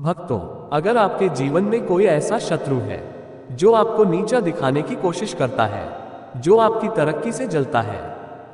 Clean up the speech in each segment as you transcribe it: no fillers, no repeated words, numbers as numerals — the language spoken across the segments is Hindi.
भक्तों, अगर आपके जीवन में कोई ऐसा शत्रु है जो आपको नीचा दिखाने की कोशिश करता है, जो आपकी तरक्की से जलता है,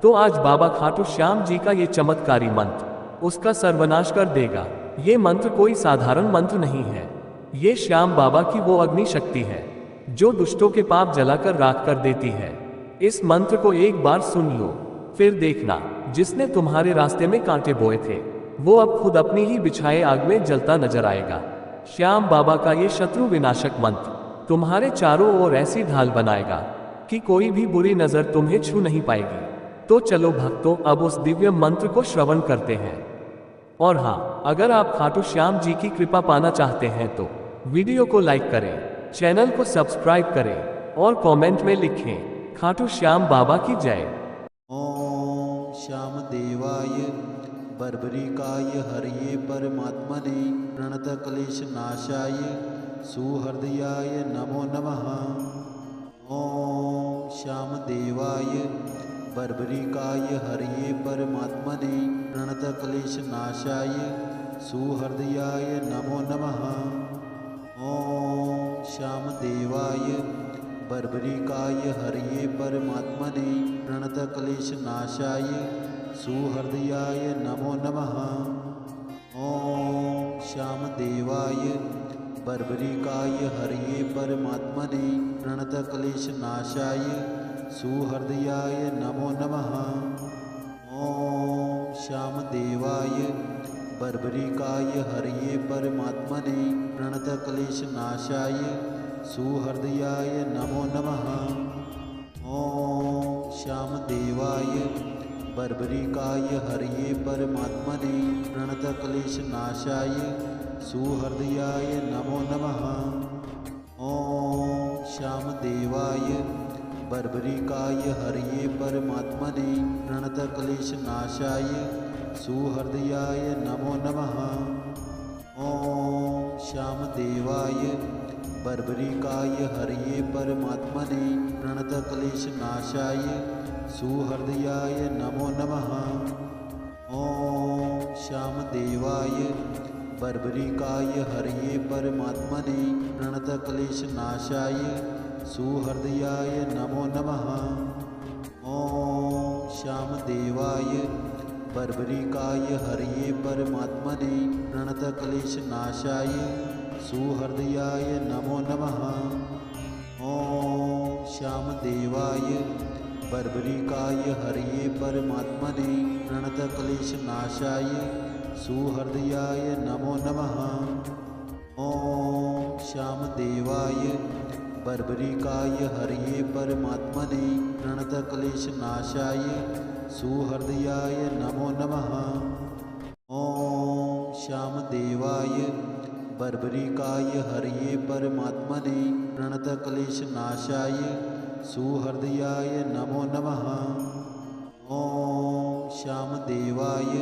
तो आज बाबा खाटू श्याम जी का ये चमत्कारी मंत्र उसका सर्वनाश कर देगा। ये मंत्र कोई साधारण मंत्र नहीं है। ये श्याम बाबा की वो अग्नि शक्ति है जो दुष्टों के पाप जलाकर राख कर देती है। इस मंत्र को एक बार सुन लो, फिर देखना, जिसने तुम्हारे रास्ते में कांटे बोए थे वो अब खुद अपनी ही बिछाए आग में जलता नजर आएगा। श्याम बाबा का ये शत्रु विनाशक मंत्र तुम्हारे चारों ओर ऐसी ढाल बनाएगा कि कोई भी बुरी नजर तुम्हें छू नहीं पाएगी। तो चलो भक्तों, अब उस दिव्य मंत्र को श्रवण करते हैं। और हाँ, अगर आप खाटू श्याम जी की कृपा पाना चाहते हैं तो वीडियो को लाइक करें, चैनल को सब्सक्राइब करें और कमेंट में लिखें खाटू श्याम बाबा की जय। ओम श्याम देवाय बर्बरिकाय हरिये परमात्मने प्रणत क्लेश नाशाय सुहृदयाय नमो नमः। ओम श्याम देवाय बर्बरिकाय हरिये परमात्मने प्रणत क्लेश नाशाय सुहृदयाय नमो नमः। ओम श्याम देवाय बर्बरिकाय हरिये परमात्मने प्रणत क्लेश नाशाय सुहृदयाय नमो नमः। ओम श्याम देवाय बर्बरिकाय हरिये परमात्मने प्रणत क्लेश नाशाय सुहृदयाय नमो नमः। ओम श्याम देवाय बर्बरिकाय हरिये परमात्मने प्रणत क्लेश नाशाय सुहृदयाय नमो नमः। ओम श्याम देवाय बर्बरिकाय हरिये परमात्मने प्रणत क्लेश नाशाय सुहृदयाय नमो नमः। ओम श्याम देवाय बर्बरिकाय हरिये परमात्मने प्रणत क्लेश नाशाय सुहृदयाय नमो नमः। ओम श्याम देवाय बर्बरिकाय हरिये परमात्मने प्रणत क्लेश नाशाय सुहृदयाय नमो नमः। ओम श्याम देवाय बर्बरिकाय हरिये परमात्मने प्रणत क्लेश नाशाय सुहृदयाय नमो नमः। ओम श्याम देवाय बर्बरिकाय हरिये परमात्मने प्रणत क्लेश नाशाय सुहृदयाय नमो नमः। ओम श्याम देवाय बर्बरिकाय हरिये परमात्मने प्रणत क्लेश नाशाय सुहृदयाय नमो नमः। ओम श्याम देवाय बर्बरिकाय हरिये परमात्मने प्रणत क्लेश नाशाय सुहृदयाय नमो नमः। ओम श्याम देवाय बर्बरिकाय हरिये परमात्मने प्रणत क्लेश नाशाय सुहृदयाय नमो नमः। ओम श्याम देवाय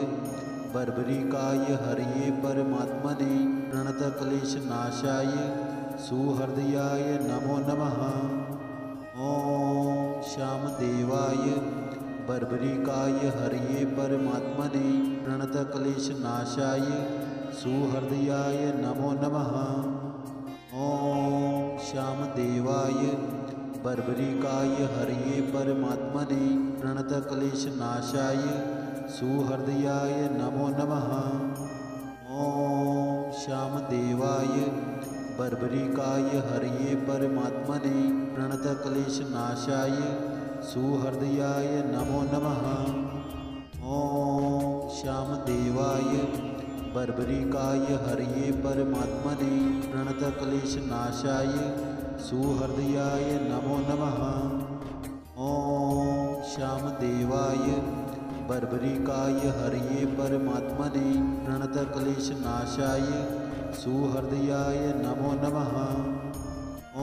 बर्बरिकाय हरिये परमात्मने प्रणत क्लेश नाशाय सुहृदयाय नमो नमः। ओम श्याम देवाय बर्बरिकाय हरिये परमात्मने प्रणत क्लेश नाशाय सुहृदयाय नमो नमः। ओम श्याम देवाय बर्बरिकाय हरिये परमात्मने प्रणत क्लेश नाशाय सुहृदयाय नमो नमः। ओम श्याम देवाय बर्बरिकाय हरिये परमात्मने प्रणत क्लेश नाशाय सुहृदयाय नमो नमः। ओम श्याम देवाय बर्बरिकाय हरिये परमात्मने प्रणत क्लेश नाशाय सुहृदयाय नमो नमः। ओम श्याम देवाय बर्बरिकाय हरिये परमात्मने प्रणत क्लेश नाशाय सुहृदयाय नमो नमः।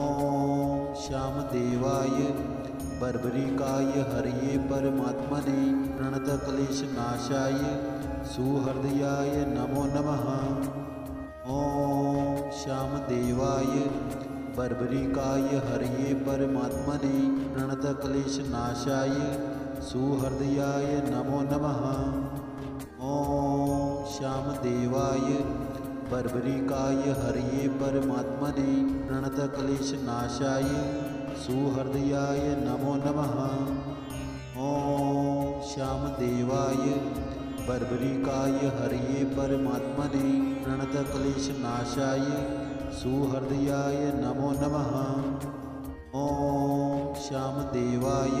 ओम श्याम देवाय बर्बरिकाय हरिये परमात्मने प्रणत क्लेश नाशाय सुहृदयाय नमो नमः। ओम श्याम देवाय बर्बरिकाय हरिये परमात्मने प्रणत क्लेश नाशाय सुहृदयाय नमो नमः। ओम श्याम देवाय बर्बरिकाय हरये परमात्मने प्रणतक्लेशनाशाय सुहृदयाय नमो नमः। ॐ श्यामदेवाय बर्बरिकाय हरये परमात्मने प्रणतक्लेशनाशाय सुहृदयाय नमो नमः। ॐ श्यामदेवाय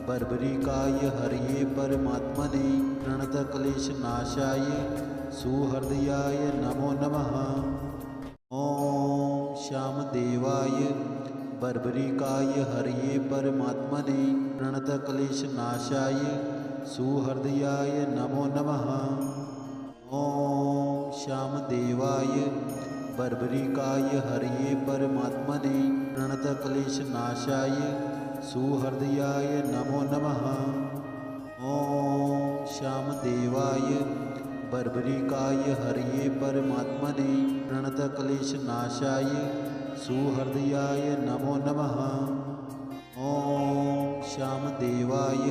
बर्बरिकाय हरये परमात्मने प्रणतक्लेशनाशाय सुहृदयाय नमो नमः। ॐ श्यामदेवाय बर्बरिकाय हरये परमात्मने प्रणतक्लेशनाशाय सुहृदयाय नमो नमः। ॐ श्यामदेवाय बर्बरिकाय हरये परमात्मने प्रणतक्लेशनाशाय सुहृदयाय नमो नमः। ॐ श्यामदेवाय बर्बरिकाय हरये परमात्मने प्रणतक्लेशनाशाय सुहृदयाय नमो नमः। ॐ श्यामदेवाय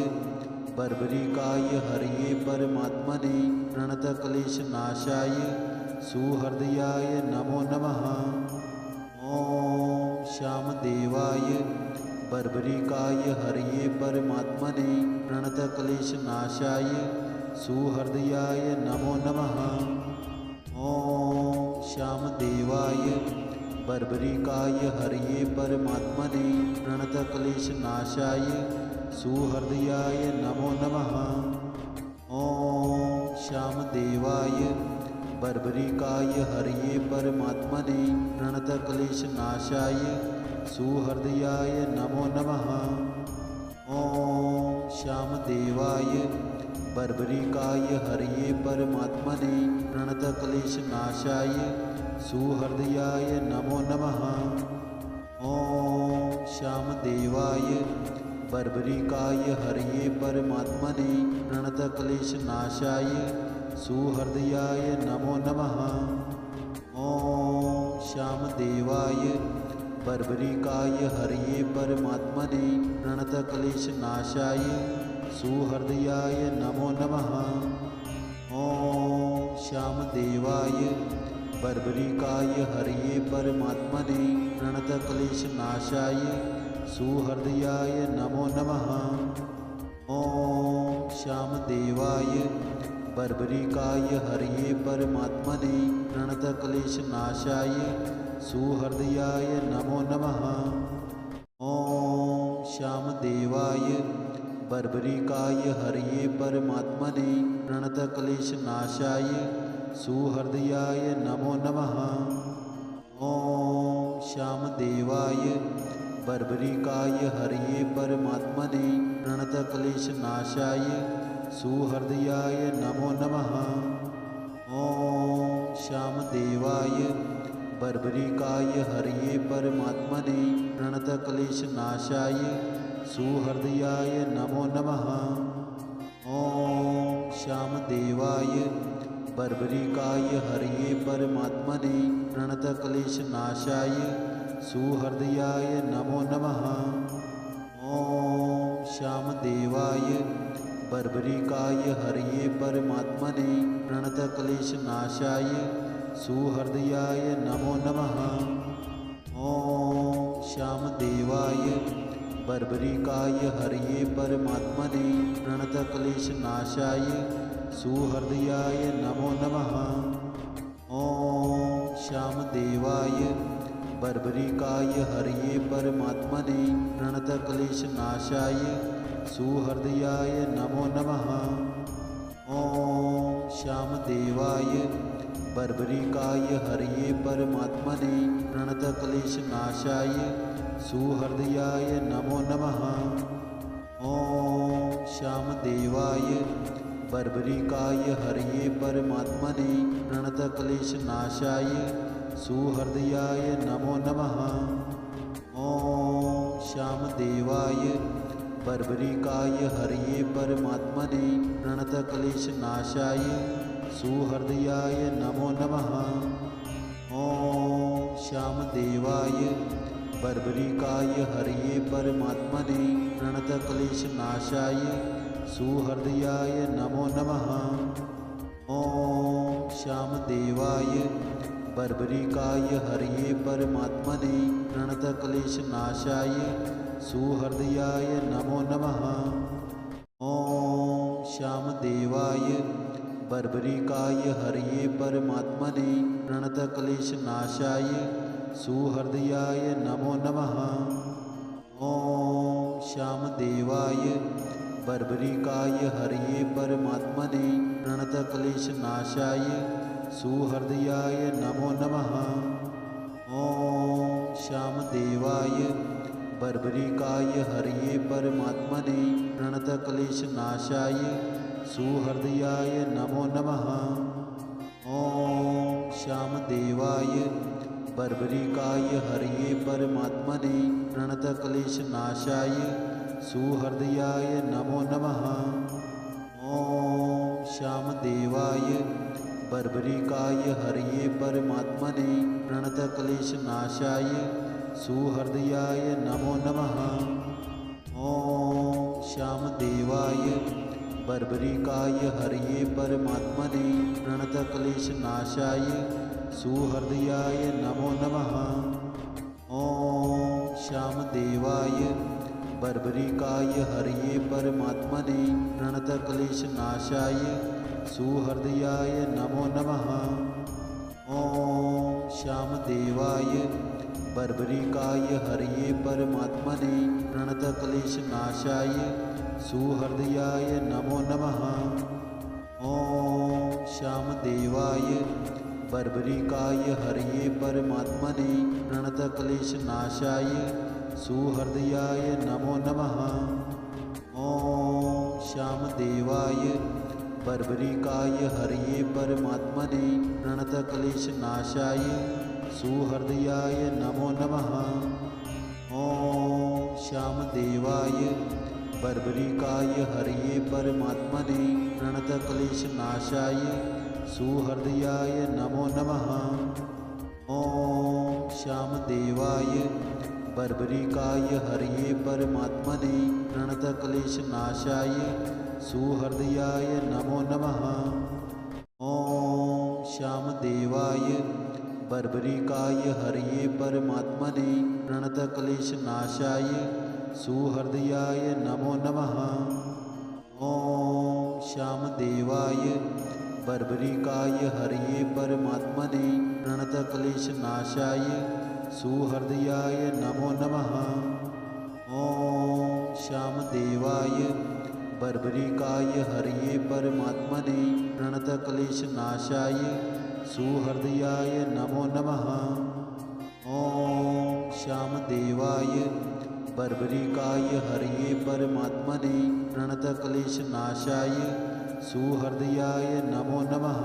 बर्बरिकाय हरये परमात्मने प्रणतक्लेशनाशाय सुहृदयाय नमो नमः। ॐ श्यामदेवाय बर्बरिकाय हरये परमात्मने प्रणतक्लेशनाशाय सुहृदयाय नमो नमः। ॐ श्यामदेवाय बर्बरिकाय हरये परमात्मने प्रणतक्लेशनाशाय सुहृदयाय नमो नमः। ॐ श्यामदेवाय बर्बरिकाय हरये परमात्मने प्रणतक्लेशनाशाय सुहृदयाय नमो नमः। ॐ श्यामदेवाय बर्बरिकाय हरये परमात्मने प्रणतक्लेशनाशाय सुहृदयाय नमो नमः। ॐ श्यामदेवाय बर्बरिकाय हरये परमात्मने प्रणतक्लेशनाशाय सुहृदयाय नमो नमः। ॐ श्यामदेवाय बर्बरिकाय हरये परमात्मने प्रणतक्लेशनाशाय सुहृदयाय नमो नमः। ॐ श्यामदेवाय बर्बरिकाय हरये परमात्मने प्रणतक्लेशनाशाय सुहृदयाय नमो नमः। ॐ श्यामदेवाय बर्बरिकाय हरये परमात्मने प्रणतक्लेशनाशाय सुहृदयाय नमो नमः। ॐ श्यामदेवाय बर्बरिकाय हरये परमात्मने प्रणतक्लेशनाशाय सुहृदयाय नमो नमः। ॐ श्यामदेवाय बर्बरिकाय हरये परमात्मने प्रणतक्लेशनाशाय सुहृदयाय नमो नमः। ॐ श्यामदेवाय बर्बरिकाय हरये परमात्मने प्रणतक्लेशनाशाय सुहृदयाय नमो नमः। ॐ श्यामदेवाय बर्बरिकाय हरये परमात्मने प्रणतक्लेशनाशाय सुहृदयाय नमो नमः। ॐ श्यामदेवाय बर्बरिकाय हरये परमात्मने प्रणतक्लेशनाशाय सुहृदयाय नमो नमः। ॐ श्यामदेवाय बर्बरिकाय हरये परमात्मने प्रणतक्लेशनाशाय सुहृदयाय नमो नमः। ॐ श्यामदेवाय बर्बरिकाय हरये परमात्मने प्रणतक्लेशनाशाय सुहृदयाय नमो नमः। ॐ श्यामदेवाय बर्बरिकाय हरये परमात्मने प्रणतक्लेशनाशाय सुहृदयाय नमो नमः। ॐ श्यामदेवाय बर्बरिकाय हरये परमात्मने प्रणतक्लेशनाशाय सुहृदयाय नमो नमः। ॐ श्यामदेवाय बर्बरिकाय हरये परमात्मने प्रणतक्लेशनाशाय सुहृदयाय नमो नमः। ॐ श्यामदेवाय बर्बरिकाय हरये परमात्मने प्रणतक्लेशनाशाय सुहृदयाय नमो नमः। ॐ श्यामदेवाय बर्बरिकाय हरये परमात्मने प्रणतक्लेशनाशाय सुहृदयाय नमो नमः। ॐ श्यामदेवाय बर्बरिकाय हरये परमात्मने प्रणतक्लेशनाशाय सुहृदयाय नमो नमः। ॐ श्यामदेवाय बर्बरिकाय हरये परमात्मने प्रणतक्लेशनाशाय सुहृदयाय नमो नमः। ॐ श्यामदेवाय बर्बरिकाय हरये परमात्मने प्रणतक्लेशनाशाय सुहृदयाय नमो नमः। ॐ श्यामदेवाय बर्बरिकाय हरये परमात्मने प्रणतक्लेशनाशाय सुहृदयाय नमो नमः। ॐ श्यामदेवाय बर्बरिकाय हरये परमात्मने प्रणतक्लेशनाशाय सुहृदयाय नमो नमः। ॐ श्यामदेवाय बर्बरिकाय हरये परमात्मने प्रणतक्लेशनाशाय सुहृदयाय नमो नमः। ॐ श्यामदेवाय बर्बरिकाय हरये परमात्मने प्रणतक्लेशनाशाय सुहृदयाय नमो नमः। ॐ श्यामदेवाय बर्बरिकाय हरये परमात्मने प्रणतक्लेशनाशाय सुहृदयाय नमो नमः। ॐ श्यामदेवाय बर्बरिकाय हरये परमात्मने प्रणतक्लेशनाशाय सुहृदयाय नमो नमः। ॐ श्यामदेवाय बर्बरिकाय हरये परमात्मने प्रणतक्लेशनाशाय सुहृदयाय नमो नमः। ॐ श्यामदेवाय बर्बरिकाय हरये परमात्मने प्रणतक्लेशनाशाय सुहृदयाय नमो नमः। ॐ श्यामदेवाय बर्बरिकाय हरये परमात्मने प्रणतक्लेशनाशाय सुहृदयाय नमो नमः। ॐ श्यामदेवाय बर्बरिकाय हरये परमात्मने प्रणतक्लेशनाशाय सुहृदयाय नमो नमः। ॐ श्यामदेवाय बर्बरिकाय हरये परमात्मने प्रणतक्लेशनाशाय सुहृदयाय नमो नमः। ॐ श्यामदेवाय बर्बरिकाय हरये परमात्मने प्रणतक्लेशनाशाय सुहृदयाय नमो नमः। ॐ श्यामदेवाय बर्बरिकाय हरये परमात्मने प्रणतक्लेशनाशाय सुहृदयाय नमो नमः।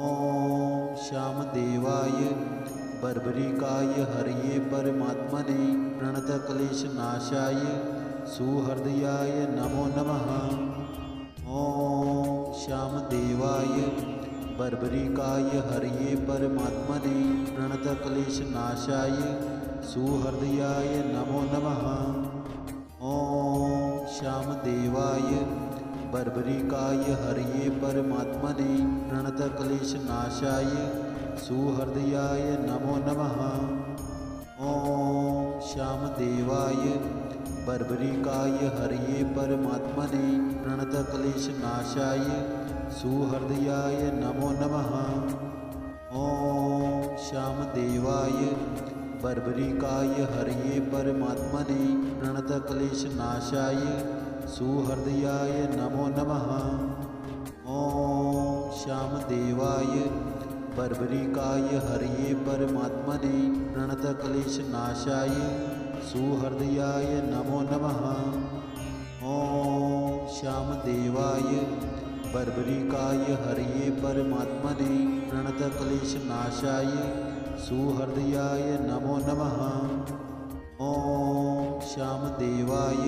ॐ श्यामदेवाय बर्बरिकाय हरये परमात्मने प्रणतक्लेशनाशाय सुहृदयाय नमो नमः। ॐ श्यामदेवाय बर्बरिकाय हरये परमात्मने प्रणतक्लेशनाशाय सुहृदयाय नमो नमः। ॐ श्यामदेवाय बर्बरिकाय हरये परमात्मने प्रणतक्लेशनाशाय सुहृदयाय नमो नमः। ॐ श्यामदेवाय बर्बरिकाय हरये परमात्मने प्रणतक्लेशनाशाय सुहृदयाय नमो नमः। ॐ श्यामदेवाय बर्बरिकाय हरये परमात्मने प्रणतक्लेशनाशाय सुहृदयाय नमो नमः। ॐ श्यामदेवाय बर्बरिकाय हरये परमात्मने प्रणतक्लेशनाशाय सुहृदयाय नमो नमः। ॐ श्यामदेवाय बर्बरिकाय हरये परमात्मने प्रणतक्लेशनाशाय सुहृदयाय नमो नमः। ॐ श्यामदेवाय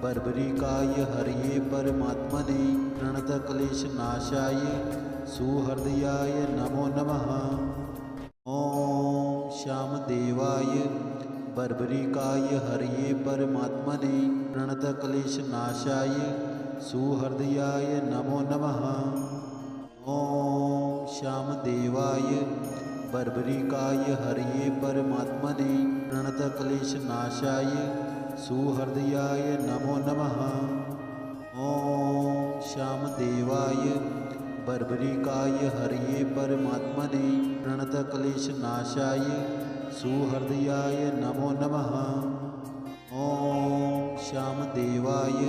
बर्बरिकाय हरये परमात्मने प्रणतक्लेशनाशाय सुहृदयाय नमो नमः। ॐ श्यामदेवाय बर्बरिकाय हरये परमात्मने प्रणतक्लेशनाशाय सुहृदयाय नमो नमः। ॐ श्यामदेवाय बर्बरिकाय हरये परमात्मने प्रणतक्लेशनाशाय सुहृदयाय नमो नमः। ॐ श्यामदेवाय बर्बरिकाय हरये परमात्मने प्रणतक्लेशनाशाय सुहृदयाय नमो नमः। ॐ श्यामदेवाय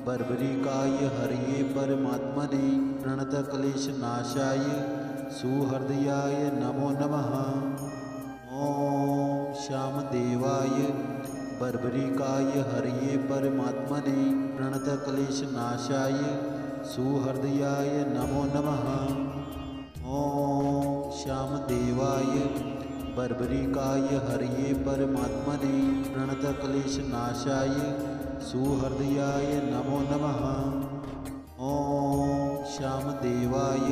बर्बरिकाय हरये परमात्मने प्रणतक्लेशनाशाय सुहृदयाय नमो नमः। ॐ श्यामदेवाय बर्बरिकाय हरये परमात्मने प्रणतक्लेशनाशाय सुहृदयाय नमो नमः। ॐ श्यामदेवाय बर्बरिकाय हरये परमात्मने प्रणतक्लेशनाशाय सुहृदयाय नमो नमः। ॐ श्यामदेवाय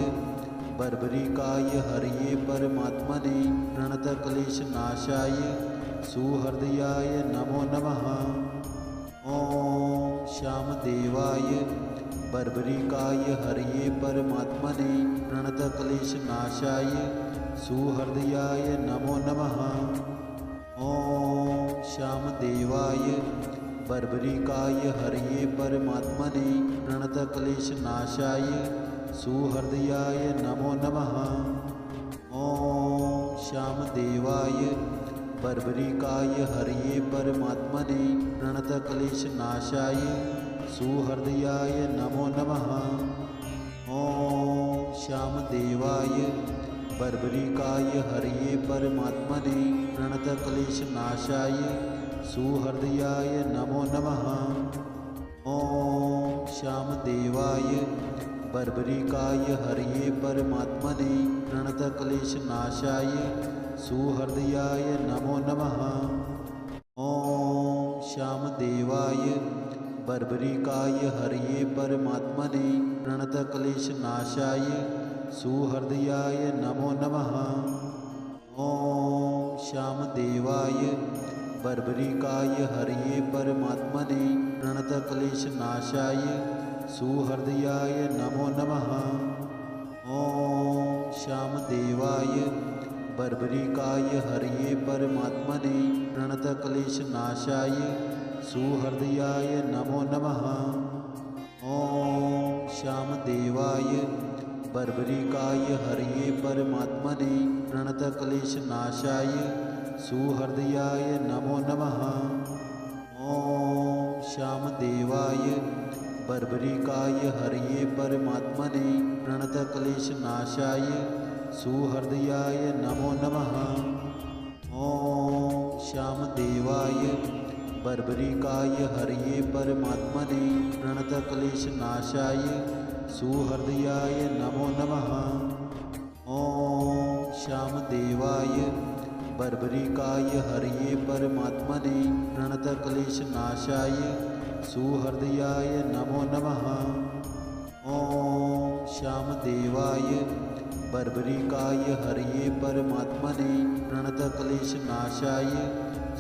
बर्बरिकाय हरये परमात्मने प्रणतक्लेशनाशाय सुहृदयाय नमो नमः। ॐ श्यामदेवाय बर्बरिकाय हरये परमात्मने प्रणतक्लेशनाशाय सुहृदयाय नमो नमः। ॐ श्यामदेवाय बर्बरिकाय हरये परमात्मने प्रणतक्लेशनाशाय सुहृदयाय नमो नमः। ॐ श्यामदेवाय बर्बरिकाय हरये परमात्मने प्रणतक्लेशनाशाय सुहृदयाय नमो नमः। ॐ श्यामदेवाय बर्बरिकाय हरये परमात्मने प्रणतक्लेशनाशाय सुहृदयाय नमो नमः। ॐ श्यामदेवाय बर्बरिकाय हरये परमात्मने प्रणतक्लेशनाशाय सुहृदयाय नमो नमः। ॐ श्यामदेवाय बर्बरिकाय हरये परमात्मने प्रणतक्लेशनाशाय सुहृदयाय नमो नमः। ॐ श्यामदेवाय बर्बरिकाय हरये परमात्मने प्रणतक्लेशनाशाय सुहृदयाय नमो नमः। ॐ श्यामदेवाय बर्बरिकाय हरये परमात्मने प्रणतक्लेशनाशाय सुहृदयाय नमो नमः। ॐ श्यामदेवाय बर्बरिकाय हरये परमात्मने प्रणतक्लेशनाशाय सुहृदयाय नमो नमः। ॐ श्यामदेवाय बर्बरिकाय हरये परमात्मने प्रणतक्लेशनाशाय सुहृदयाय नमो नमः। ॐ श्यामदेवाय बर्बरिकाय हरये परमात्मने प्रणतक्लेशनाशाय सुहृदयाय नमो नमः। ॐ श्यामदेवाय बर्बरिकाय हरये परमात्मने प्रणतक्लेशनाशाय सुहृदयाय नमो नमः। ॐ श्यामदेवाय बर्बरिकाय हरये परमात्मने प्रणतक्लेशनाशाय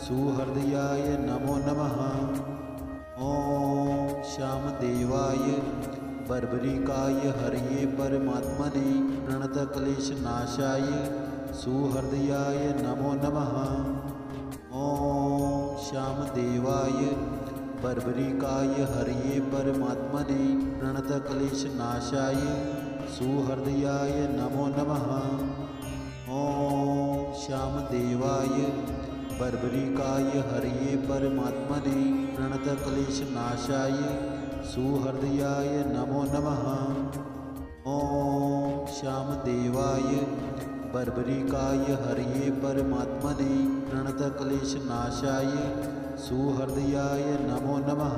सुहृदयाय नमो नमः। ॐ श्यामदेवाय बर्बरिकाय हरये परमात्मने प्रणतक्लेशनाशाय सुहृदयाय नमो नमः। ॐ श्यामदेवाय बर्बरिकाय हरये परमात्मने प्रणतक्लेशनाशाय सुहृदयाय नमो नमः। ॐ श्यामदेवाय बर्बरिकाय हरये परमात्मने प्रणतक्लेशनाशाय सुहृदयाय नमो नमः। ॐ श्यामदेवाय बर्बरिकाय हरये परमात्मने प्रणतक्लेशनाशाय सुहृदयाय नमो नमः।